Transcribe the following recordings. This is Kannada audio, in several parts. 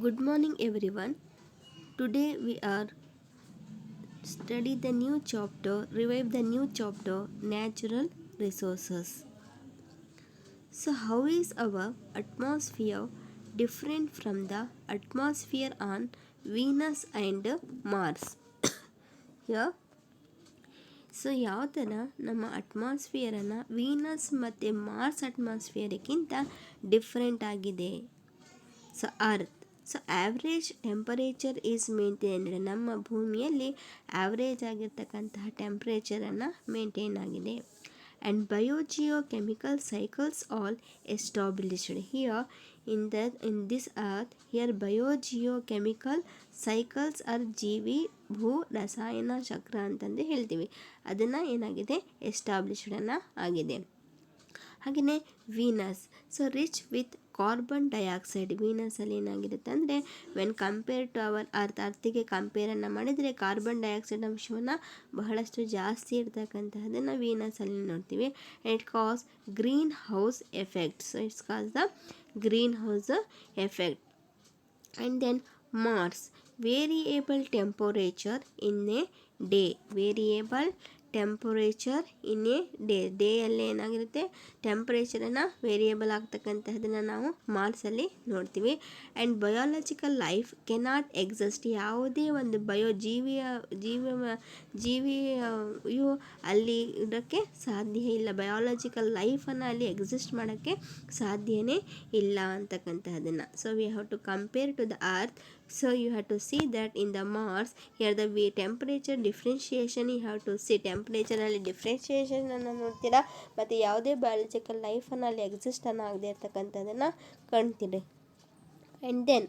Good morning, everyone. Today we are study the new chapter, revive the new chapter, natural resources. So, how is our atmosphere different from the atmosphere on Venus and Mars? Here, so ಯಾವ ಥರ ನಮ್ಮ ಅಟ್ಮಾಸ್ಫಿಯರನ್ನು ವೀನಸ್ ಮತ್ತು ಮಾರ್ಸ್ ಅಟ್ಮಾಸ್ಫಿಯರ್ಗಿಂತ ಡಿಫ್ರೆಂಟ್ ಆಗಿದೆ. So earth, so average temperature is maintained, ನಮ್ಮ ಭೂಮಿಯಲ್ಲಿ ಆವ್ರೇಜ್ ಆಗಿರ್ತಕ್ಕಂತಹ ಟೆಂಪ್ರೇಚರನ್ನು ಮೇಂಟೈನ್ ಆಗಿದೆ. And biogeochemical cycles all established here in this earth. Here biogeochemical cycles are ಜೀವಿ ಭೂ ರಸಾಯನ ಚಕ್ರ ಅಂತಂದು ಹೇಳ್ತೀವಿ. ಅದನ್ನು ಏನಾಗಿದೆ ಎಸ್ಟಾಬ್ಲಿಷ್ಡನ್ನು ಆಗಿದೆ. ಹಾಗೆಯೇ Venus, so rich with carbon dioxide. ವೀನಸಲ್ಲಿ ಏನಾಗಿರುತ್ತೆ ಅಂದರೆ ವೆನ್ ಕಂಪೇರ್ ಟು ಅವರ್ ಅರ್ತಿಗೆ ಕಂಪೇರನ್ನು ಮಾಡಿದರೆ ಕಾರ್ಬನ್ ಡೈಆಕ್ಸೈಡ್ ಅಂಶವನ್ನು ಬಹಳಷ್ಟು ಜಾಸ್ತಿ ಇರ್ತಕ್ಕಂತಹದನ್ನು ವೀನಸಲ್ಲಿ ನೋಡ್ತೀವಿ. It cause greenhouse effect. So it's cause the greenhouse effect. And then Mars, variable temperature in a day. Variable temperature in a ಡೇಯಲ್ಲಿ ಏನಾಗಿರುತ್ತೆ ಟೆಂಪರೇಚರನ್ನು ವೇರಿಯೇಬಲ್ ಆಗ್ತಕ್ಕಂತಹದನ್ನು ನಾವು ಮಾರ್ಸಲ್ಲಿ ನೋಡ್ತೀವಿ. And biological life cannot exist. ಯಾವುದೇ ಒಂದು ಜೀವಿಯು ಅಲ್ಲಿ ಇರೋಕ್ಕೆ ಸಾಧ್ಯ ಇಲ್ಲ. ಬಯಾಲಜಿಕಲ್ ಲೈಫನ್ನು ಅಲ್ಲಿ ಎಕ್ಸಿಸ್ಟ್ ಮಾಡೋಕ್ಕೆ ಸಾಧ್ಯನೇ ಇಲ್ಲ ಅಂತಕ್ಕಂತಹದನ್ನು. So we have to compare to the earth. So you have to see that in the Mars, here the temperature differentiation you have to see. Temperature ಅಲ್ಲಿ ಡಿಫ್ರೆನ್ಷಿಯೇಷನ್ ಅನ್ನು ನೋಡ್ತೀರಾ, ಮತ್ತು ಯಾವುದೇ ಬಯಾಲಜಿಕಲ್ ಲೈಫನ್ನು ಅಲ್ಲಿ ಎಕ್ಸಿಸ್ಟ್ ಅನ್ನು ಆಗದೆ ಇರ್ತಕ್ಕಂಥದ್ದನ್ನು ಕಾಣ್ತೀರಿ. And then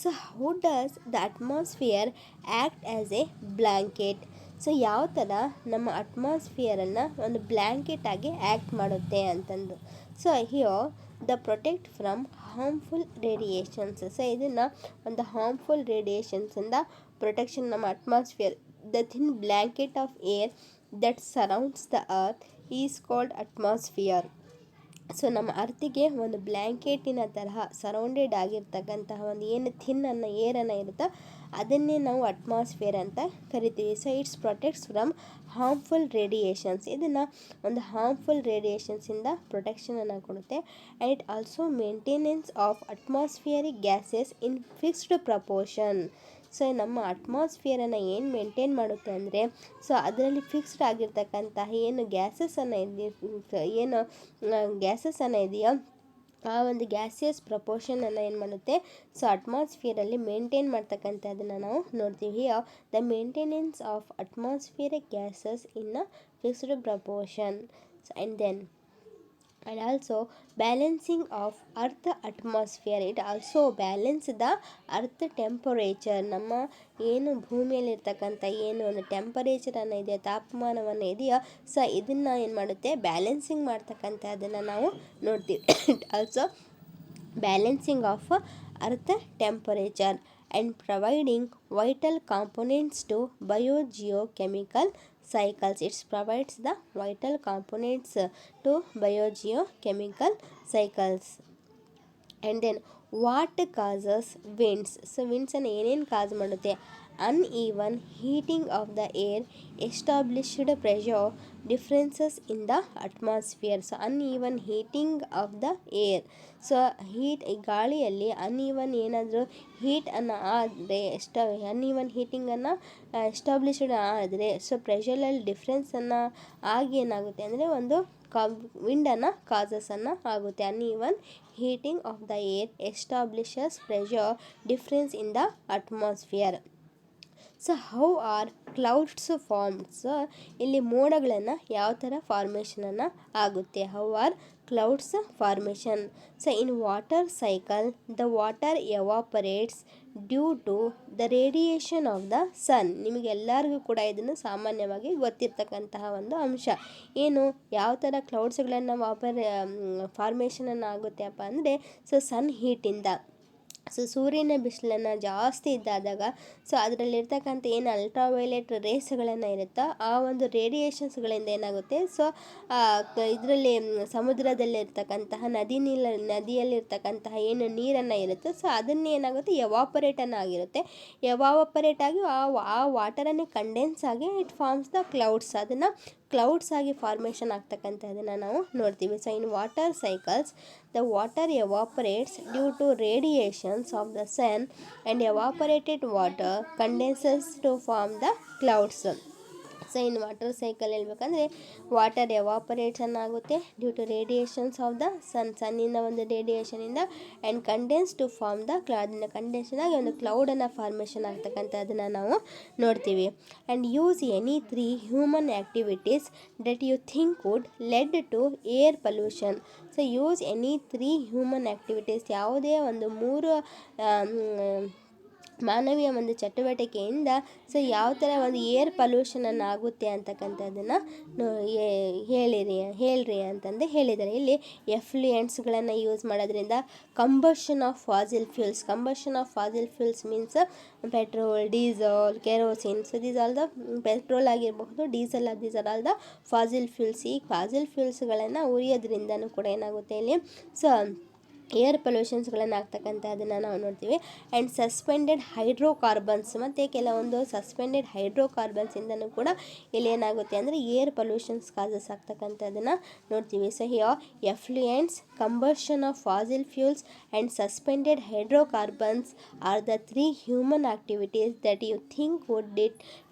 so how does the atmosphere act as a blanket. So ಯಾವ ಥರ ನಮ್ಮ ಅಟ್ಮಾಸ್ಫಿಯರನ್ನು ಒಂದು ಬ್ಲ್ಯಾಂಕೆಟ್ ಆಗಿ ಆ್ಯಕ್ಟ್ ಮಾಡುತ್ತೆ ಅಂತಂದು. So here the protect from harmful radiations. So ಇದನ್ನು ಒಂದು ಹಾರ್ಮ್ಫುಲ್ ರೇಡಿಯೇಷನ್ಸಿಂದ ಪ್ರೊಟೆಕ್ಷನ್ ನಮ್ಮ atmosphere, the thin blanket of air that surrounds the earth is called atmosphere. So ನಮ್ಮ ಅರ್ತಿಗೆ ಒಂದು ಬ್ಲ್ಯಾಂಕೆಟಿನ ತರಹ ಸರೌಂಡೆಡ್ ಆಗಿರ್ತಕ್ಕಂತಹ ಒಂದು ಏನು ಥಿನ್ನನ್ನು ಏರನ್ನು ಇರುತ್ತೋ ಅದನ್ನೇ ನಾವು ಅಟ್ಮಾಸ್ಫಿಯರ್ ಅಂತ ಕರಿತೀವಿ. So it's protects from harmful radiations. ಇದನ್ನು ಒಂದು ಹಾರ್ಮ್ಫುಲ್ ರೇಡಿಯೇಷನ್ಸಿಂದ ಪ್ರೊಟೆಕ್ಷನನ್ನು ಕೊಡುತ್ತೆ. And it also maintenance of atmospheric gases in fixed proportion. So ನಮ್ಮ ಅಟ್ಮಾಸ್ಫಿಯರನ್ನು ಏನು ಮೇಂಟೈನ್ ಮಾಡುತ್ತೆ ಅಂದರೆ, ಸೊ ಅದರಲ್ಲಿ ಫಿಕ್ಸ್ಡ್ ಆಗಿರ್ತಕ್ಕಂತಹ ಏನು ಗ್ಯಾಸಸ್ಸನ್ನು ಇದೆಯೋ ಆ ಒಂದು ಗ್ಯಾಸಿಯಸ್ ಪ್ರಪೋರ್ಷನನ್ನು ಏನು ಮಾಡುತ್ತೆ, ಸೊ ಅಟ್ಮಾಸ್ಫಿಯರಲ್ಲಿ ಮೇಂಟೈನ್ ಮಾಡ್ತಕ್ಕಂಥದ್ದನ್ನು ನಾವು ನೋಡ್ತೀವಿ. The maintenance of atmospheric gases in a fixed proportion. And then and also balancing of earth atmosphere. It also balance the earth temperature. ನಮ್ಮ ಏನು ಭೂಮಿಯಲ್ಲಿರ್ತಕ್ಕಂಥ ಏನು ಒಂದು ಟೆಂಪರೇಚರನ್ನು ಇದೆಯೋ ತಾಪಮಾನವನ್ನು ಇದೆಯೋ, ಸೊ ಇದನ್ನು ಏನು ಮಾಡುತ್ತೆ ಬ್ಯಾಲೆನ್ಸಿಂಗ್ ಮಾಡ್ತಕ್ಕಂಥದ್ದನ್ನು ನಾವು ನೋಡ್ತೀವಿ. Also balancing of earth temperature and providing vital components to biogeochemical cycles. It provides the vital components to biogeochemical cycles. And then what causes winds. So ವಿಂಡ್ಸನ್ನು ಏನೇನು ಕಾಸ್ ಮಾಡುತ್ತೆ? uneven heating of the air, established pressure differences in the atmosphere. So uneven heating of the air. So ಗಾಳಿಯಲ್ಲಿ ಅನ್ಈವನ್ ಏನಾದರೂ ಹೀಟನ್ನು ಆದರೆ ಅನ್ಈವನ್ ಹೀಟಿಂಗನ್ನು ಎಸ್ಟಾಬ್ಲಿಷ್ಡ್ ಆದರೆ, ಸೊ ಪ್ರೆಷರಲ್ಲಿ ಡಿಫ್ರೆನ್ಸನ್ನು ಆಗಿ ಏನಾಗುತ್ತೆ ಅಂದರೆ ಒಂದು ವಿಂಡನ್ನು ಕಾಸಸನ್ನು ಆಗುತ್ತೆ. Uneven heating of the air establishes pressure difference in the atmosphere. So how are clouds forms. ಇಲ್ಲಿ ಮೋಡಗಳನ್ನು ಯಾವ ಥರ ಫಾರ್ಮೇಷನನ್ನು ಆಗುತ್ತೆ? How are clouds formation. So in water cycle the water evaporates due to the radiation of the ಸನ್. ನಿಮಗೆಲ್ಲರಿಗೂ ಕೂಡ ಇದನ್ನು ಸಾಮಾನ್ಯವಾಗಿ ಗೊತ್ತಿರ್ತಕ್ಕಂತಹ ಒಂದು ಅಂಶ. ಏನು ಯಾವ ಥರ ಕ್ಲೌಡ್ಸ್ಗಳನ್ನು ಫಾರ್ಮೇಷನನ್ನು ಆಗುತ್ತೆ ಅಪ್ಪ ಅಂದರೆ, ಸೊ ಸನ್ ಹೀಟಿಂದ ಸೊ ಸೂರ್ಯನ ಬಿಸಿಲನ್ನು ಜಾಸ್ತಿ ಇದ್ದಾದಾಗ ಸೊ ಅದರಲ್ಲಿರ್ತಕ್ಕಂಥ ಏನು ಅಲ್ಟ್ರಾವೈಲೆಟ್ ರೇಸ್ಗಳನ್ನು ಇರುತ್ತೋ ಆ ಒಂದು ರೇಡಿಯೇಷನ್ಸ್ಗಳಿಂದ ಏನಾಗುತ್ತೆ, ಸೊ ಇದರಲ್ಲಿ ಸಮುದ್ರದಲ್ಲಿರ್ತಕ್ಕಂತಹ ನದಿಯಲ್ಲಿರ್ತಕ್ಕಂತಹ ಏನು ನೀರನ್ನು ಇರುತ್ತೆ ಸೊ ಅದನ್ನೇ ಏನಾಗುತ್ತೆ ಎವಾಪರೇಟನ್ನು ಆಗಿರುತ್ತೆ. ಎವಾಪರೇಟ್ ಆಗಿ ಆ ವಾಟರನ್ನೇ ಕಂಡೆನ್ಸ್ ಆಗಿ ಇಟ್ ಫಾರ್ಮ್ಸ್ ದ ಕ್ಲೌಡ್ಸ್, ಅದನ್ನು ಕ್ಲೌಡ್ಸ್ ಆಗಿ ಫಾರ್ಮೇಷನ್ ಆಗ್ತಕ್ಕಂಥದ್ದನ್ನು ನಾವು ನೋಡ್ತೀವಿ. So in water cycles the water evaporates due to radiations of the sun and evaporated water condenses to form the clouds. So ಇನ್ನು ವಾಟರ್ ಸೈಕಲ್ ಹೇಳ್ಬೇಕಂದ್ರೆ ವಾಟರ್ ಎವಾಪರೇಷನ್ ಆಗುತ್ತೆ due to radiations of the ಸನ್ನಿಂದ ಒಂದು ರೇಡಿಯೇಷನಿಂದ and condense to form the ಕ್ಲೌಡನ್ನು ಕಂಡೆನ್ಷನ್ ಆಗಿ ಒಂದು ಕ್ಲೌಡನ್ನು ಫಾರ್ಮೇಷನ್ ಆಗ್ತಕ್ಕಂಥದ್ದನ್ನು ನಾವು ನೋಡ್ತೀವಿ. And use any 3 human activities that you think would led to air pollution. So use any 3 human activities, ಯಾವುದೇ ಒಂದು 3 ಮಾನವೀಯ ಒಂದು ಚಟುವಟಿಕೆಯಿಂದ ಸೊ ಯಾವ ಥರ ಒಂದು ಏರ್ ಪೊಲ್ಯೂಷನನ್ನು ಆಗುತ್ತೆ ಅಂತಕ್ಕಂಥದ್ದನ್ನು ಹೇಳ್ರಿ ಅಂತಂದು ಹೇಳಿದ್ದಾರೆ. ಇಲ್ಲಿ ಎಫ್ಲುಯೆಂಟ್ಸ್ಗಳನ್ನು ಯೂಸ್ ಮಾಡೋದ್ರಿಂದ combustion of fossil fuels means petrol, diesel, kerosene. So these all the petrol ಆಗಿರಬಹುದು, diesel, these are all the fossil fuels. ಈ ಫಾಸಿಲ್ ಫ್ಯೂಲ್ಸ್ಗಳನ್ನು ಉರಿಯೋದ್ರಿಂದನೂ ಕೂಡ ಏನಾಗುತ್ತೆ ಇಲ್ಲಿ ಸೊ ಏರ್ ಪೊಲ್ಯೂಷನ್ಸ್ಗಳನ್ನು ಆಗ್ತಕ್ಕಂಥದ್ದನ್ನು ನಾವು ನೋಡ್ತೀವಿ. ಆ್ಯಂಡ್ ಸಸ್ಪೆಂಡೆಡ್ ಹೈಡ್ರೋಕಾರ್ಬನ್ಸ್, ಮತ್ತು ಕೆಲವೊಂದು ಸಸ್ಪೆಂಡೆಡ್ ಹೈಡ್ರೋಕಾರ್ಬನ್ಸಿಂದನೂ ಕೂಡ ಇಲ್ಲಿ ಏನಾಗುತ್ತೆ ಅಂದರೆ ಏರ್ ಪೊಲ್ಯೂಷನ್ಸ್ ಕಾಸಸ್ ಆಗ್ತಕ್ಕಂಥದ್ದನ್ನು ನೋಡ್ತೀವಿ. So here effluents, combustion of fossil fuels and suspended hydrocarbons are the 3 human activities that you think would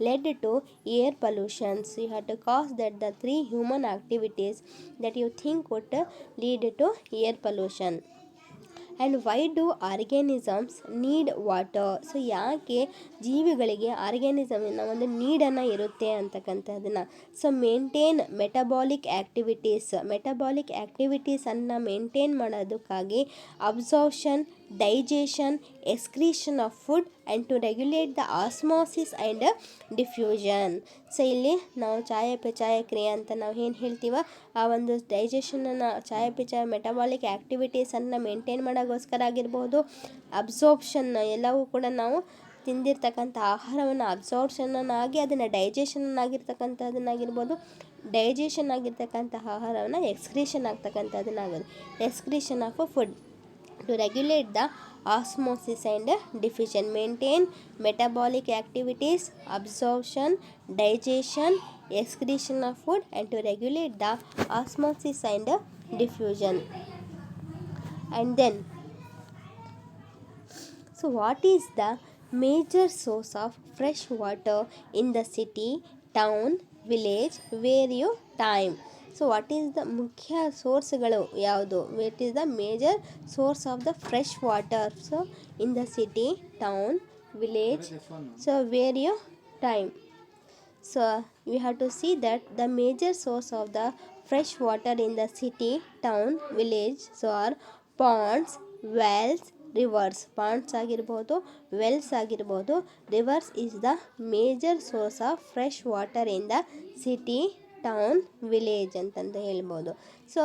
led to air pollutions. You have to cause that the 3 human activities that you think would lead to air pollution. And why do organisms need water. So ಯಾಕೆ ಜೀವಿಗಳಿಗೆ ಆರ್ಗ್ಯಾನಿಸಮಿನ ಒಂದು ನೀಡನ್ನು ಇರುತ್ತೆ ಅಂತಕ್ಕಂಥದ್ದನ್ನು. ಸೊ ಮೇಂಟೈನ್ ಮೆಟಬಾಲಿಕ್ ಆ್ಯಕ್ಟಿವಿಟೀಸನ್ನು ಮೇಂಟೈನ್ ಮಾಡೋದಕ್ಕಾಗಿ absorption, digestion, excretion of food and to regulate the osmosis and diffusion. So ಇಲ್ಲಿ ನಾವು ಚಯಾಪಚಯ ಕ್ರಿಯೆ ಅಂತ ನಾವು ಏನು ಹೇಳ್ತೀವ ಆ ಒಂದು ಡೈಜೆಷನನ್ನು ಚಯಾಪಚಯ ಮೆಟಬಾಲಿಕ್ ಆ್ಯಕ್ಟಿವಿಟೀಸನ್ನು ಮೇಂಟೈನ್ ಮಾಡೋಕ್ಕೋಸ್ಕರ ಆಗಿರ್ಬೋದು, ಅಬ್ಸಾರ್ಪ್ಷನ್ ಎಲ್ಲವೂ ಕೂಡ ನಾವು ತಿಂದಿರ್ತಕ್ಕಂಥ ಆಹಾರವನ್ನು ಅಬ್ಸಾರ್ಪ್ಷನ್ನಾಗಿ ಅದನ್ನು ಡೈಜೆಷನ್ನಾಗಿರ್ತಕ್ಕಂಥದ್ದನ್ನಾಗಿರ್ಬೋದು, ಡೈಜೆಷನ್ ಆಗಿರ್ತಕ್ಕಂಥ ಆಹಾರವನ್ನು ಎಕ್ಸ್ಕ್ರೀಷನ್ ಆಗ್ತಕ್ಕಂಥದ್ದನ್ನಾಗೋದು, excretion of food to regulate the osmosis and diffusion. Maintain metabolic activities, absorption, digestion, excretion of food and to regulate the osmosis and diffusion. And then so what is the major source of fresh water in the city, town, village where you time? So what is the ಮುಖ್ಯ ಸೋರ್ಸ್ಗಳು ಯಾವುದು? What is the major source of the fresh water so in the city, town, village so where you time. So we have to see that the major source of the fresh water in the city, town, village so are ponds, wells, rivers. Ponds ಆಗಿರ್ಬೋದು, ವೆಲ್ಸ್ ಆಗಿರ್ಬೋದು, rivers is the major source of fresh water in the city, town, village ಅಂತಂದು ಹೇಳ್ಬೋದು. So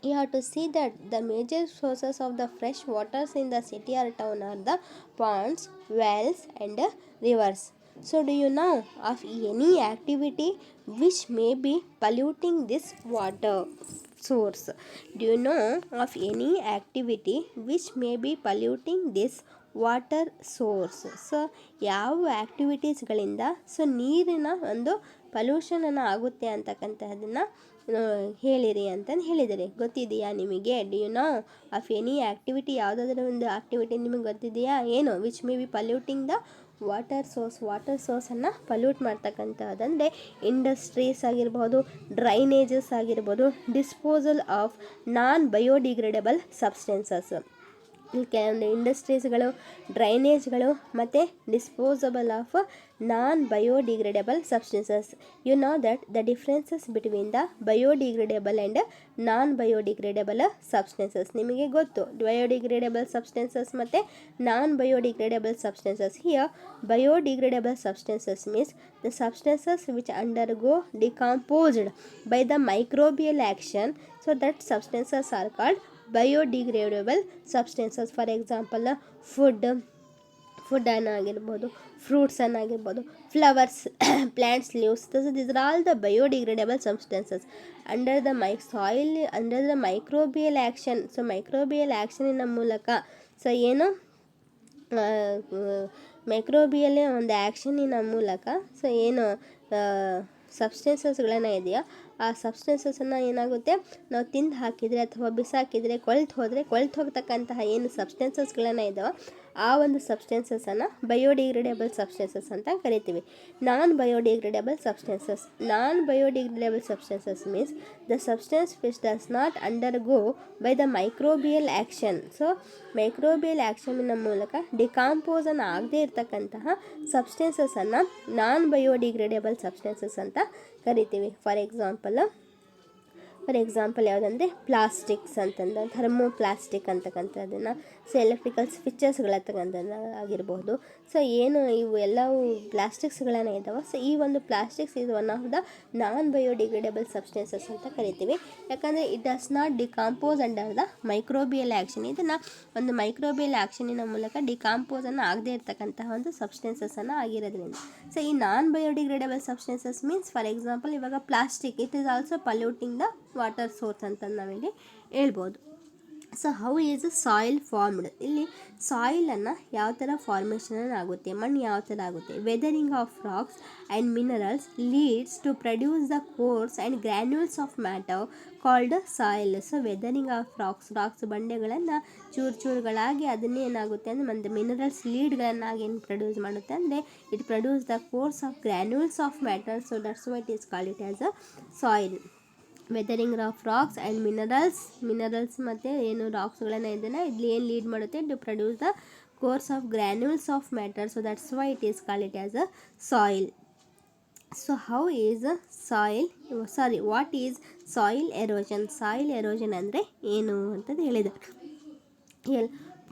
you have to see that the major sources of the fresh waters in the city or town are the ponds, wells and rivers. So do you know of any activity which may be polluting this water source? Do you know of any activity which may be polluting this water source? So ಯಾವ ಆ್ಯಕ್ಟಿವಿಟೀಸ್ಗಳಿಂದ ಸೊ ನೀರಿನ ಒಂದು ಪೊಲ್ಯೂಷನನ್ನು ಆಗುತ್ತೆ ಅಂತಕ್ಕಂಥದ್ದನ್ನು ಹೇಳಿರಿ ಅಂತಂದು ಹೇಳಿದ್ದಾರೆ. ಗೊತ್ತಿದೆಯಾ ನಿಮಗೆ? Do you know of any activity? ಯಾವುದಾದ್ರೂ ಒಂದು ಆ್ಯಕ್ಟಿವಿಟಿ ನಿಮಗೆ ಗೊತ್ತಿದೆಯಾ? ಏನು which may be polluting the water ಸೋರ್ಸನ್ನು ಪಲ್ಯೂಟ್ ಮಾಡ್ತಕ್ಕಂಥದ್ದಂದರೆ ಇಂಡಸ್ಟ್ರೀಸ್ ಆಗಿರ್ಬೋದು, ಡ್ರೈನೇಜಸ್ ಆಗಿರ್ಬೋದು, disposal of non biodegradable substances. ಕೆಲವೊಂದು ಇಂಡಸ್ಟ್ರೀಸ್ಗಳು, ಡ್ರೈನೇಜ್ಗಳು ಮತ್ತು disposable of non biodegradable substances. You know that the differences between the biodegradable and non biodegradable substances. ನಿಮಗೆ ಗೊತ್ತು ಬಯೋಡಿಗ್ರೇಡಬಲ್ ಸಬ್ಸ್ಟೆನ್ಸಸ್ ಮತ್ತು non biodegradable substances. Here biodegradable substances means the substances which undergo decomposed by the microbial action, so that substances are called biodegradable substances. For example food ಆಗಿರ್ಬೋದು, ಫ್ರೂಟ್ಸ್ ಆಗಿರ್ಬೋದು, flowers, plants leaves. These are all the biodegradable substances under the under the microbial action. So microbial ಆ್ಯಕ್ಷನಿನ ಮೂಲಕ, ಸೊ ಏನು ಮೈಕ್ರೋಬಿಯಲ್ ಒಂದು ಆ್ಯಕ್ಷನಿನ ಮೂಲಕ, ಸೊ ಏನು ಸಬ್ಸ್ಟೆನ್ಸಸ್ಗಳನ್ನ ಇದೆಯಾ ಆ ಸಬ್ಸ್ಟೆನ್ಸಸ್ಸನ್ನು ಏನಾಗುತ್ತೆ ನಾವು ತಿಂದು ಹಾಕಿದರೆ ಅಥವಾ ಬಿಸಾಕಿದರೆ ಕೊಳ್ತು ಹೋಗ್ತಕ್ಕಂತಹ ಏನು ಸಬ್ಸ್ಟೆನ್ಸಸ್ಗಳನ್ನು ಇದಾವೆ ಆ ಒಂದು ಸಬ್ಸ್ಟೆನ್ಸಸ್ಸನ್ನು ಬಯೋಡಿಗ್ರೇಡಬಲ್ ಸಬ್ಸ್ಟೆನ್ಸಸ್ ಅಂತ ಕರಿತೀವಿ. Non biodegradable substances means the substance which does not undergo by the microbial action. So microbial ಆ್ಯಕ್ಷನಿನ ಮೂಲಕ ಡಿಕಾಂಪೋಸನ್ನು ಆಗದೇ ಇರತಕ್ಕಂತಹ ಸಬ್ಸ್ಟೆನ್ಸಸ್ಸನ್ನು ನಾನ್ ಬಯೋಡಿಗ್ರೇಡಬಲ್ ಸಬ್ಸ್ಟೆನ್ಸಸ್ ಅಂತ ಕರಿತೀವಿ. ಫಾರ್ ಎಕ್ಸಾಂಪಲ್ ಯಾವುದಂದರೆ ಪ್ಲಾಸ್ಟಿಕ್ಸ್ ಅಂತಂದ್ರೆ ಥರ್ಮೋಪ್ಲಾಸ್ಟಿಕ್ ಅಂತಕ್ಕಂಥದ್ದನ್ನು, ಸೊ ಎಲೆಕ್ಟ್ರಿಕಲ್ ಸ್ವಿಚಸ್ಗಳ ಆಗಿರ್ಬೋದು. ಸೊ ಏನು ಇವು ಎಲ್ಲವೂ ಪ್ಲಾಸ್ಟಿಕ್ಸ್ಗಳನ್ನ ಇದ್ದಾವೆ. ಸೊ ಈ ಒಂದು ಪ್ಲಾಸ್ಟಿಕ್ಸ್ ಇದು one of the non biodegradable substances ಅಂತ ಕರಿತೀವಿ. ಯಾಕಂದರೆ it does not decompose under the microbial action. ಇದನ್ನು ಒಂದು ಮೈಕ್ರೋಬಿಯಲ್ ಆ್ಯಕ್ಷನಿನ ಮೂಲಕ ಡಿಕಾಂಪೋಸನ್ನು ಆಗದೇ ಇರತಕ್ಕಂತಹ ಒಂದು ಸಬ್ಸ್ಟೆನ್ಸಸ್ಸನ್ನು ಆಗಿರೋದ್ರಿಂದ. ಸೊ ಈ non biodegradable substances means for example ಇವಾಗ plastic, it is also polluting the water source ಅಂತ ನಾವಿಲ್ಲಿ ಹೇಳ್ಬೋದು. So how is soil formed? ಇಲ್ಲಿ ಸಾಯಿಲನ್ನು ಯಾವ ಥರ ಫಾರ್ಮೇಷನ್ ಆಗುತ್ತೆ, ಮಣ್ಣು ಯಾವ ಥರ ಆಗುತ್ತೆ. Weathering of rocks and minerals leads to produce the coarse and granules of matter called soil. So weathering of rocks ಬಂಡೆಗಳನ್ನು ಚೂರುಗಳಾಗಿ ಅದನ್ನೇ ಏನಾಗುತ್ತೆ ಅಂದರೆ ಒಂದು ಮಿನರಲ್ಸ್ ಲೀಡ್ಗಳನ್ನಾಗಿ ಏನು ಪ್ರೊಡ್ಯೂಸ್ ಮಾಡುತ್ತೆ ಅಂದರೆ it produce the coarse of granules of matter. So that's why it is called it as a soil. Weathering of rocks and minerals ಮತ್ತು ಏನು ರಾಕ್ಸ್ಗಳನ್ನು ಇದನ್ನು ಇಲ್ಲಿ ಏನು ಲೀಡ್ ಮಾಡುತ್ತೆ to produce the coarse of granules of matter. So that's why it is called it as a soil. So how is what is soil erosion? Soil erosion ಅಂದರೆ ಏನು ಅಂತಂದು ಹೇಳಿದ್ದಾರೆ.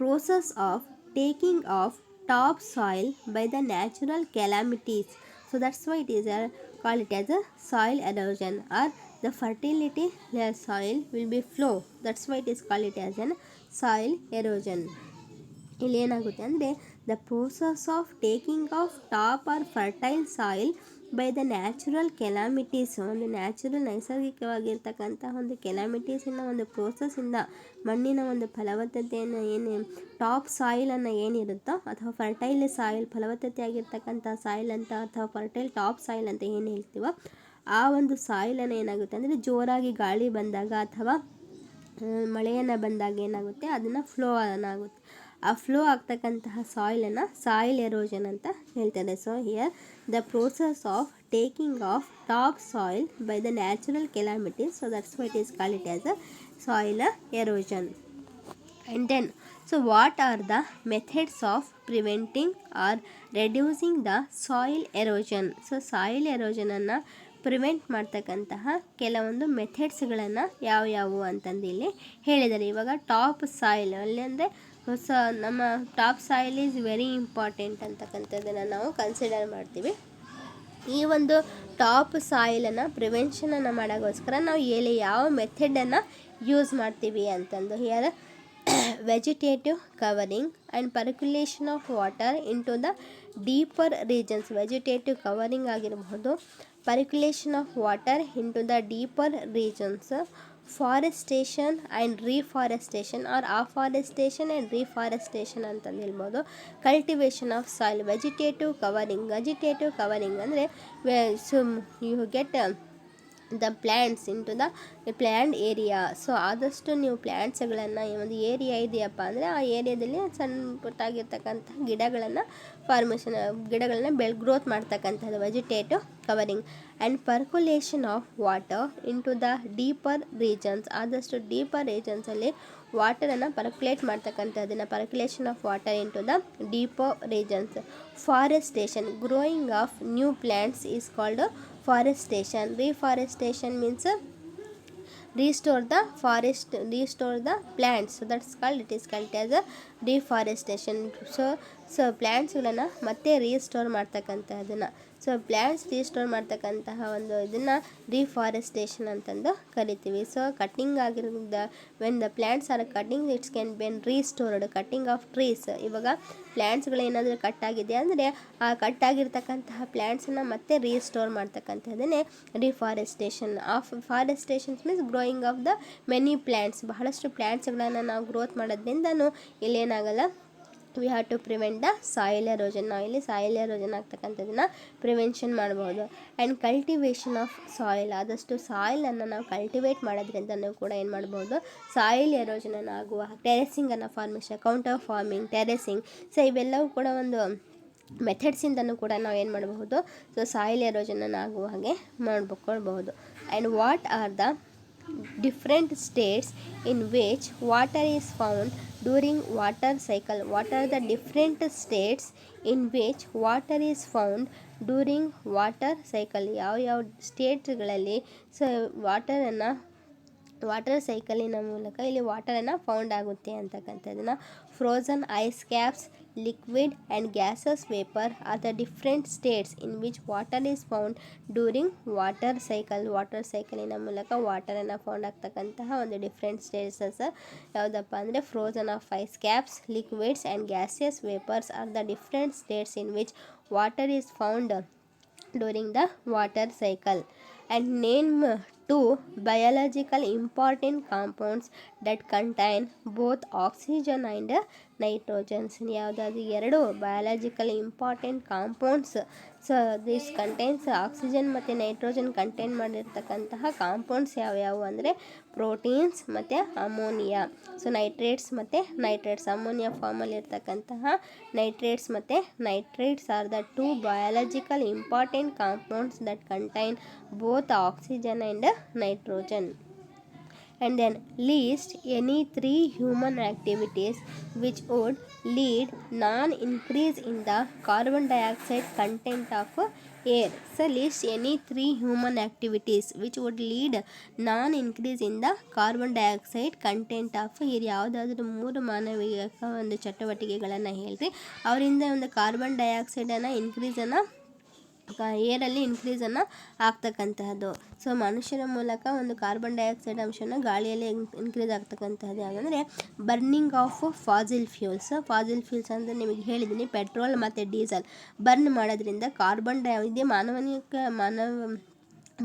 Process of taking off top soil by the natural calamities. So that's why it is call it as a soil erosion, or the fertility soil will be flow. That's why it is called it as an soil erosion. ಇಲ್ಲಿ ಏನಾಗುತ್ತೆ ಅಂದರೆ the process of taking off top or fertile soil by the natural calamities. ಒಂದು ನೈಸರ್ಗಿಕವಾಗಿರ್ತಕ್ಕಂಥ ಒಂದು ಕೆಲಾಮಿಟೀಸಿನ ಒಂದು ಪ್ರೋಸೆಸ್ಸಿಂದ ಮಣ್ಣಿನ ಒಂದು ಫಲವತ್ತತೆಯನ್ನು ಏನು ಟಾಪ್ ಸಾಯಿಲನ್ನು ಏನಿರುತ್ತೋ ಅಥವಾ ಫರ್ಟೈಲ್ ಸಾಯಿಲ್ ಫಲವತ್ತತೆ ಆಗಿರ್ತಕ್ಕಂಥ ಸಾಯಿಲ್ ಅಂತ ಅಥವಾ ಫರ್ಟೈಲ್ ಟಾಪ್ ಸಾಯಿಲ್ ಅಂತ ಏನು ಹೇಳ್ತೀವೋ ಆ ಒಂದು ಸಾಯಿಲನ್ನು ಏನಾಗುತ್ತೆ ಅಂದರೆ ಜೋರಾಗಿ ಗಾಳಿ ಬಂದಾಗ ಅಥವಾ ಮಳೆಯನ್ನು ಬಂದಾಗ ಏನಾಗುತ್ತೆ ಅದನ್ನು ಫ್ಲೋ ಆಗುತ್ತೆ. ಆ ಫ್ಲೋ ಆಗ್ತಕ್ಕಂತಹ ಸಾಯಿಲನ್ನು ಸಾಯಿಲ್ ಎರೋಷನ್ ಅಂತ ಹೇಳ್ತಾರೆ. So here the process of taking off top soil by the natural calamities. So that's why it is called it as a soil erosion. And then, so what are the methods of preventing or reducing the soil erosion? So soil erosion ಅನ್ನು ಪ್ರಿವೆಂಟ್ ಮಾಡ್ತಕ್ಕಂತಹ ಕೆಲವೊಂದು ಮೆಥಡ್ಸ್ಗಳನ್ನು ಯಾವ್ಯಾವು ಅಂತಂದು ಇಲ್ಲಿ ಹೇಳಿದ್ದಾರೆ. ಇವಾಗ ಟಾಪ್ ಸಾಯಿಲ್ ಅಲ್ಲಿ ಅಂದರೆ ನಮ್ಮ top soil is very important ಅಂತಕ್ಕಂಥದ್ದನ್ನು ನಾವು ಕನ್ಸಿಡರ್ ಮಾಡ್ತೀವಿ. ಈ ಒಂದು ಟಾಪ್ ಸಾಯಿಲನ್ನು ಪ್ರಿವೆನ್ಷನನ್ನು ಮಾಡೋಕ್ಕೋಸ್ಕರ ನಾವು ಯಾವ ಮೆಥಡನ್ನು ಯೂಸ್ ಮಾಡ್ತೀವಿ ಅಂತಂದು here vegetative covering and percolation of water into the deeper regions. Vegetative covering ಆಗಿರಬಹುದು, percolation of water into the deeper regions, forestation and reforestation or afforestation and reforestation ಅಂತಂದು ಹೇಳ್ಬೋದು. Cultivation of soil. Vegetative covering ಅಂದರೆ you get the plants into the plant area. So ಆದಷ್ಟು ನೀವು ಪ್ಲ್ಯಾಂಟ್ಸ್ಗಳನ್ನು ಒಂದು ಏರಿಯಾ ಇದೆಯಪ್ಪ ಅಂದರೆ ಆ ಏರಿಯಾದಲ್ಲಿ ಸಣ್ಣ ಪುಟ್ಟಾಗಿರ್ತಕ್ಕಂಥ ಗಿಡಗಳನ್ನು ಗ್ರೋತ್ ಮಾಡ್ತಕ್ಕಂಥದ್ದು vegetative covering. And percolation of water into the deeper regions. ಆದಷ್ಟು ಡೀಪರ್ ರೀಜನ್ಸಲ್ಲಿ ವಾಟರನ್ನು ಪರ್ಕ್ಯುಲೇಟ್ ಮಾಡ್ತಕ್ಕಂಥದ್ದನ್ನು percolation of water into the deeper regions. Forestation. Growing of new plants is called forestation. Reforestation means restore the plants. So that's called, it is called as a deforestation. So ಪ್ಲ್ಯಾಂಟ್ಸ್ಗಳನ್ನು ಮತ್ತೆ ರೀಸ್ಟೋರ್ ಮಾಡ್ತಕ್ಕಂಥದ್ದನ್ನು, ಸೊ ಪ್ಲ್ಯಾಂಟ್ಸ್ ರೀಸ್ಟೋರ್ ಮಾಡ್ತಕ್ಕಂತಹ ಒಂದು ಇದನ್ನು ಡಿಫಾರೆಸ್ಟೇಷನ್ ಅಂತಂದು ಕರಿತೀವಿ. ಸೊ ಕಟ್ಟಿಂಗ್ ಆಗಿರೋದ್ರಿಂದ when the plants are cutting it's can been restored. Cutting of trees, ಇವಾಗ ಪ್ಲ್ಯಾಂಟ್ಸ್ಗಳು ಏನಾದರೂ ಕಟ್ ಆಗಿದೆ ಅಂದರೆ ಆ ಕಟ್ ಆಗಿರ್ತಕ್ಕಂತಹ ಪ್ಲ್ಯಾಂಟ್ಸನ್ನು ಮತ್ತೆ ರೀಸ್ಟೋರ್ ಮಾಡ್ತಕ್ಕಂಥದ್ದನ್ನೇ deforestation. Forestations means growing of the many plants. ಬಹಳಷ್ಟು ಪ್ಲ್ಯಾಂಟ್ಸ್ಗಳನ್ನು ನಾವು ಗ್ರೋತ್ ಮಾಡೋದ್ರಿಂದನೂ ಇಲ್ಲೇನಾಗಲ್ಲ, we have to prevent the soil erosion. ನಾವು ಇಲ್ಲಿ ಸಾಯಿಲ್ ಎರೋಷನ್ ಆಗ್ತಕ್ಕಂಥದ್ದನ್ನು ಪ್ರಿವೆನ್ಷನ್ ಮಾಡ್ಬೋದು. ಆ್ಯಂಡ್ ಕಲ್ಟಿವೇಷನ್ ಆಫ್ ಸಾಯಿಲ್, ಆದಷ್ಟು ಸಾಯಿಲನ್ನು ನಾವು ಕಲ್ಟಿವೇಟ್ ಮಾಡೋದ್ರಿಂದನೂ ಕೂಡ ಏನು ಮಾಡ್ಬೋದು, ಸಾಯಿಲ್ ಎರೋಷನನ್ನು ಆಗುವ. ಟೆರೆಸಿಂಗನ್ನು formation, counter farming, terracing, so ಇವೆಲ್ಲವೂ ಕೂಡ ಒಂದು ಮೆಥಡ್ಸಿಂದನೂ ಕೂಡ ನಾವು ಏನು ಮಾಡಬಹುದು, ಸೊ ಸಾಯಿಲ್ ಎರೋಷನನ್ನು ಆಗುವ ಹಾಗೆ ಮಾಡ್ಕೊಳ್ಬಹುದು. And what are the different states in which water is found during water cycle? What are the different states in which water is found during water cycle? ಯಾವ ಸ್ಟೇಟ್ಗಳಲ್ಲಿ ಸೊ ವಾಟರ್ ಸೈಕಲಿನ ಮೂಲಕ ಇಲ್ಲಿ ವಾಟರನ್ನು ಫೌಂಡ್ ಆಗುತ್ತೆ ಅಂತಕ್ಕಂಥದ್ದನ್ನು. Frozen ice caps, liquid and gases vapour are the different states in which water is found during water cycle. ವಾಟರ್ ಸೈಕಲಿನ ಮೂಲಕ ವಾಟರನ್ನು ಫೌಂಡ್ ಆಗ್ತಕ್ಕಂತಹ ಒಂದು ಡಿಫ್ರೆಂಟ್ ಸ್ಟೇಟ್ಸಸ್ ಯಾವುದಪ್ಪ ಅಂದರೆ frozen of ice caps, liquids and gases vapours are the different states in which water is found during the water cycle. And name two biological important compounds that contain both oxygen and nitrogens. ಯಾವುದಾದ್ರು ಎರಡು biological important compounds, so this contains oxygen ಮತ್ತು ನೈಟ್ರೋಜನ್ ಕಂಟೈನ್ ಮಾಡಿರ್ತಕ್ಕಂತಹ ಕಾಂಪೌಂಡ್ಸ್ ಯಾವ್ಯಾವು ಅಂದರೆ ಪ್ರೋಟೀನ್ಸ್ ಮತ್ತು ಅಮೋನಿಯಾ. ಸೊ ನೈಟ್ರೇಟ್ಸ್ ಮತ್ತು ನೈಟ್ರೇಟ್ಸ್, ಅಮೋನಿಯಾ ಫಾರ್ಮಲ್ಲಿ ಇರ್ತಕ್ಕಂತಹ ನೈಟ್ರೇಟ್ಸ್ ಮತ್ತು nitrates R the two biological important compounds that contain both oxygen and nitrogen. And then list any three human activities which would lead non-increase in the carbon dioxide content of air. So list any three human activities which would lead non-increase in the carbon dioxide content of air. ಯಾವುದಾದ್ರೂ ಮೂರು ಮಾನವೀಯ ಒಂದು ಚಟುವಟಿಕೆಗಳನ್ನು ಹೇಳ್ರಿ, ಅವರಿಂದ ಒಂದು ಕಾರ್ಬನ್ ಡೈಆಕ್ಸೈಡನ್ನು ಇನ್ಕ್ರೀಸನ್ನು ಏರಲ್ಲಿ ಇನ್ಕ್ರೀಸನ್ನು ಆಗ್ತಕ್ಕಂತಹದ್ದು. ಸೊ ಮನುಷ್ಯರ ಮೂಲಕ ಒಂದು ಕಾರ್ಬನ್ ಡೈಆಕ್ಸೈಡ್ ಅಂಶನ ಗಾಳಿಯಲ್ಲಿ ಇನ್ಕ್ರೀಸ್ ಆಗ್ತಕ್ಕಂಥದ್ದು ಯಾವುದಂದರೆ burning of fossil fuels. Fossil fuels ಅಂದರೆ ನಿಮಗೆ ಹೇಳಿದ್ದೀನಿ, ಪೆಟ್ರೋಲ್ ಮತ್ತು ಡೀಸೆಲ್ ಬರ್ನ್ ಮಾಡೋದ್ರಿಂದ ಕಾರ್ಬನ್ ಇದೇ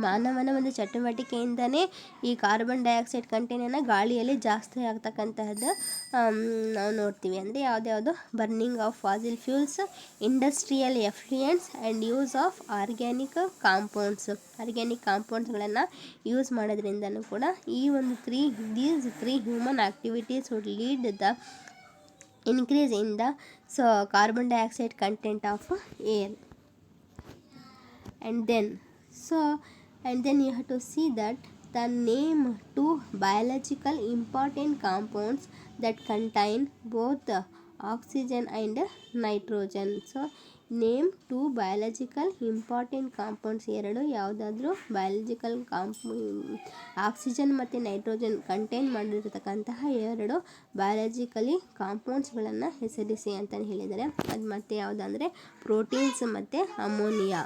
ಮಾನವನ ಒಂದು ಚಟುವಟಿಕೆಯಿಂದನೇ ಈ ಕಾರ್ಬನ್ ಡೈಆಕ್ಸೈಡ್ ಕಂಟೆಂಟನ್ನು ಗಾಳಿಯಲ್ಲಿ ಜಾಸ್ತಿ ಆಗ್ತಕ್ಕಂತಹದ್ದು ನಾವು ನೋಡ್ತೀವಿ. ಅಂದರೆ ಯಾವುದ್ಯಾವುದು, burning of fossil fuels, industrial effluents and use of organic ಕಾಂಪೌಂಡ್ಸ್ಗಳನ್ನು ಯೂಸ್ ಮಾಡೋದ್ರಿಂದನೂ ಕೂಡ ಈ ಒಂದು these three human activities would lead the increase in the carbon dioxide content of air. And then you have to see that the name two biological important compounds that contain both oxygen and nitrogen. So name two biological important compounds, ಎರಡು ಯಾವುದಾದ್ರೂ ಬಯಾಲಜಿಕಲ್ ಆಕ್ಸಿಜನ್ ಮತ್ತು ನೈಟ್ರೋಜನ್ ಕಂಟೈನ್ ಮಾಡಿರ್ತಕ್ಕಂತಹ ಎರಡು ಬಯಾಲಜಿಕಲಿ ಕಾಂಪೌಂಡ್ಸ್ಗಳನ್ನು ಹೆಸರಿಸಿ ಅಂತಲೇ ಹೇಳಿದ್ದಾರೆ. ಅದು ಮತ್ತು ಯಾವುದಂದರೆ ಪ್ರೋಟೀನ್ಸ್ ಮತ್ತು ammonia.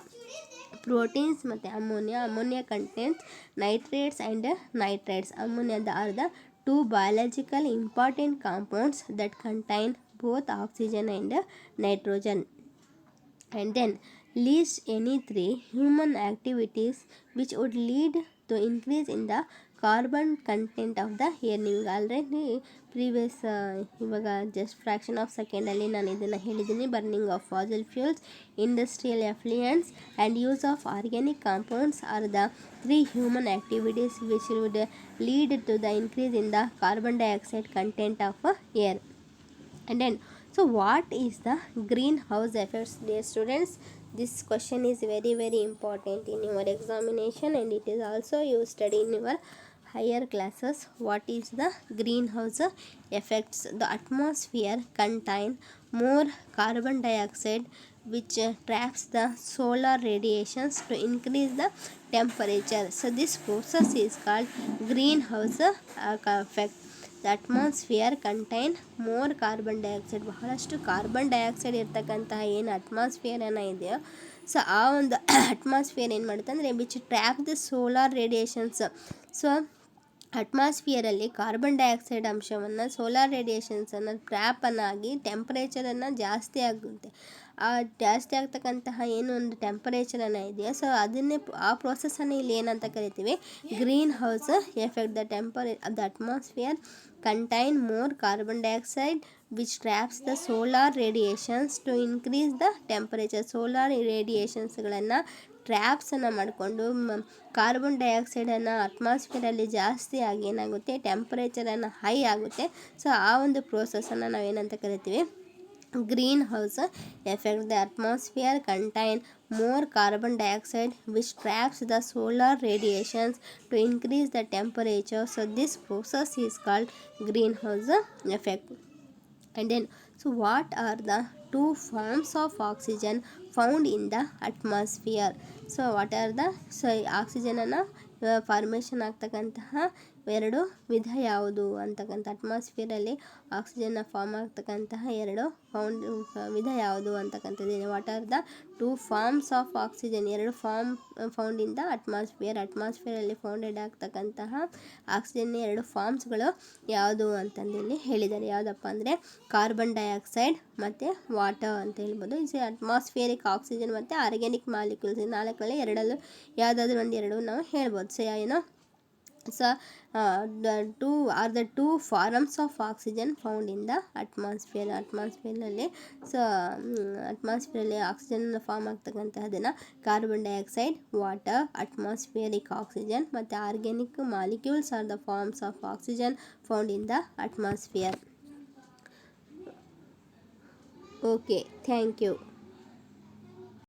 Ammonia contents nitrates and nitrites. ಅಮೋನಿಯಾದ are the two biological important compounds that contain both oxygen and nitrogen. And then list any three human activities which would lead to increase in the carbon content of the air. ನಿಮ್ಗೆ ಆಲ್ರೆಡಿ ಪ್ರೀವಿಯಸ್ ಇವಾಗ ಜಸ್ಟ್ ಫ್ರ್ಯಾಕ್ಷನ್ ಆಫ್ ಸೆಕೆಂಡಲ್ಲಿ ನಾನು ಇದನ್ನು ಹೇಳಿದ್ದೀನಿ. Burning of fossil fuels, industrial effluents and use of organic compounds are the three human activities which would lead to the increase in the carbon dioxide content of air. And then so what is the greenhouse effects? Dear students, this question is very very important in your examination and it is also you study in your higher classes. What is the greenhouse effects? The atmosphere contain more carbon dioxide which traps the solar radiations to increase the temperature. So this process is called greenhouse effect. The atmosphere contain more carbon dioxide, ಬಹಳಷ್ಟು ಕಾರ್ಬನ್ ಡೈಆಕ್ಸೈಡ್ ಇರ್ತಕ್ಕಂತಹ ಏನು ಅಟ್ಮಾಸ್ಫಿಯರನ್ನು ಇದೆಯೋ ಸೊ ಆ ಒಂದು ಅಟ್ಮಾಸ್ಫಿಯರ್ ಏನು ಮಾಡುತ್ತೆ ಅಂದರೆ which trap the solar radiations. So ಅಟ್ಮಾಸ್ಫಿಯರಲ್ಲಿ ಕಾರ್ಬನ್ ಡೈಆಕ್ಸೈಡ್ ಅಂಶವನ್ನು ಸೋಲಾರ್ ರೇಡಿಯೇಷನ್ಸನ್ನು ಟ್ರ್ಯಾಪನ್ನಾಗಿ ಟೆಂಪ್ರೇಚರನ್ನು ಜಾಸ್ತಿ ಆಗುತ್ತೆ. ಆ ಜಾಸ್ತಿ ಆಗ್ತಕ್ಕಂತಹ ಏನು ಒಂದು ಟೆಂಪರೇಚರನ್ನು ಇದೆಯೋ ಸೊ ಅದನ್ನೇ ಆ ಪ್ರೋಸೆಸ್ಸನ್ನು ಇಲ್ಲಿ ಏನಂತ ಕರಿತೀವಿ, greenhouse effect. The atmosphere contain more carbon dioxide which traps the solar radiations to increase the temperature. Solar ರೇಡಿಯೇಷನ್ಸ್ಗಳನ್ನು ಟ್ರ್ಯಾಪ್ಸನ್ನು ಮಾಡಿಕೊಂಡು ಕಾರ್ಬನ್ ಡೈಆಕ್ಸೈಡನ್ನು ಅಟ್ಮಾಸ್ಫಿಯರಲ್ಲಿ ಜಾಸ್ತಿ ಆಗಿ ಏನಾಗುತ್ತೆ, ಟೆಂಪರೇಚರನ್ನು ಹೈ ಆಗುತ್ತೆ. ಸೊ ಆ ಒಂದು ಪ್ರೋಸೆಸ್ಸನ್ನು ನಾವೇನಂತ ಕರಿತೀವಿ, greenhouse effect. The atmosphere contain more carbon dioxide which traps the solar radiations to increase the temperature. So this process is called greenhouse effect. And then, so what are the two forms of oxygen found in the atmosphere? So what are the, so ಆಕ್ಸಿಜನನ್ನು ಫಾರ್ಮೇಷನ್ ಆಗ್ತಕ್ಕಂತಹ ಎರಡು ವಿಧ ಯಾವುದು ಅಂತಕ್ಕಂಥ, ಅಟ್ಮಾಸ್ಫಿಯರಲ್ಲಿ ಆಕ್ಸಿಜನ್ನ ಫಾರ್ಮ್ ಆಗ್ತಕ್ಕಂತಹ ಎರಡು ವಿಧ ಯಾವುದು ಅಂತಕ್ಕಂಥದ್ದು. What are the two forms of oxygen, ಎರಡು ಫೌಂಡ್ ಇನ್ ದ ಅಟ್ಮಾಸ್ಫಿಯರ್. ಅಟ್ಮಾಸ್ಫಿಯರಲ್ಲಿ ಫೌಂಡೆಡ್ ಆಗ್ತಕ್ಕಂತಹ ಆಕ್ಸಿಜನ್ನ ಎರಡು ಫಾರ್ಮ್ಸ್ಗಳು ಯಾವುದು ಅಂತಂದು ಇಲ್ಲಿ ಹೇಳಿದ್ದಾರೆ. ಯಾವುದಪ್ಪ ಅಂದರೆ ಕಾರ್ಬನ್ ಡೈಆಕ್ಸೈಡ್ ಮತ್ತು ವಾಟರ್ ಅಂತ ಹೇಳ್ಬೋದು. ಇಸ್ ಅಟ್ಮಾಸ್ಫಿಯರಿಕ್ ಆಕ್ಸಿಜನ್ ಮತ್ತು ಆರ್ಗ್ಯಾನಿಕ್ ಮಾಲಿಕ್ಯೂಲ್ಸ್, ನಾಲ್ಕರಲ್ಲಿ ಎರಡಲ್ಲೂ ಯಾವುದಾದ್ರೂ ಒಂದು ಎರಡು ನಾವು ಹೇಳ್ಬೋದು. ಸೊ ಏನೋ so the two forms of oxygen found in the atmosphere. ಅಟ್ಮಾಸ್ಫಿಯರ್ನಲ್ಲಿ ಸೊ ಅಟ್ಮಾಸ್ಫಿಯರಲ್ಲಿ ಆಕ್ಸಿಜನ್ ಫಾರ್ಮ್ ಆಗ್ತಕ್ಕಂತಹದನ್ನು carbon dioxide, water, atmospheric oxygen ಮತ್ತು organic molecules are the forms of oxygen found in the atmosphere. Okay, thank you.